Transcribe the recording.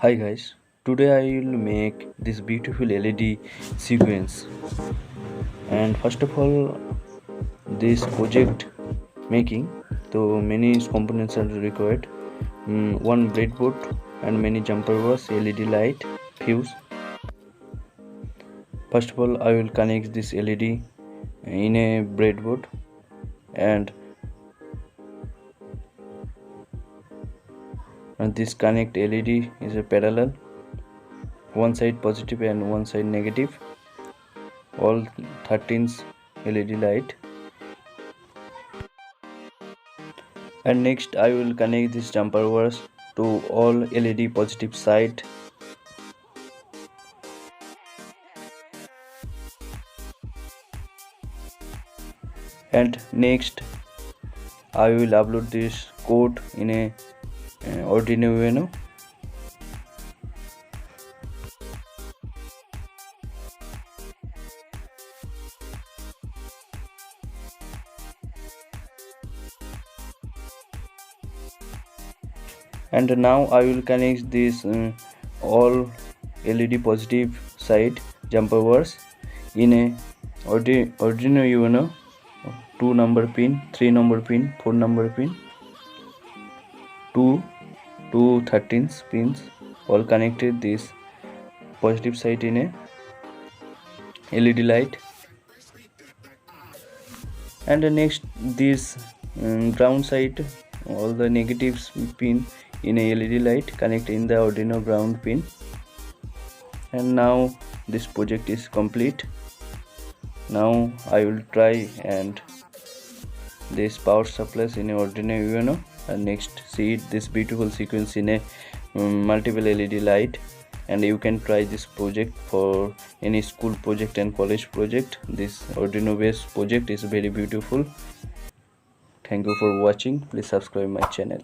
Hi guys, today I will make this beautiful LED sequence, and first of all this project making, so many components are required. One breadboard and many jumper bars, LED light, fuse. First of all I will connect this LED in a breadboard, and this connect LED is a parallel, one side positive and one side negative, all 13 LED light. And next I will connect this jumper wires to all LED positive side, and next I will upload this code in a Arduino Uno. And now I will connect this all LED positive side jumper wires in a Arduino Uno, 2 number pin, 3 number pin, 4 number pin, 2 to 13 pins, all connected this positive side in a LED light. And the next this ground side, all the negatives pin in a LED light connect in the Arduino ground pin. And now this project is complete. Now I will try and this power supplies in a Arduino Uno, and next see this beautiful sequence in a multiple LED light. And you can try this project for any school project and college project. This Arduino based project is very beautiful. Thank you for watching. Please subscribe my channel.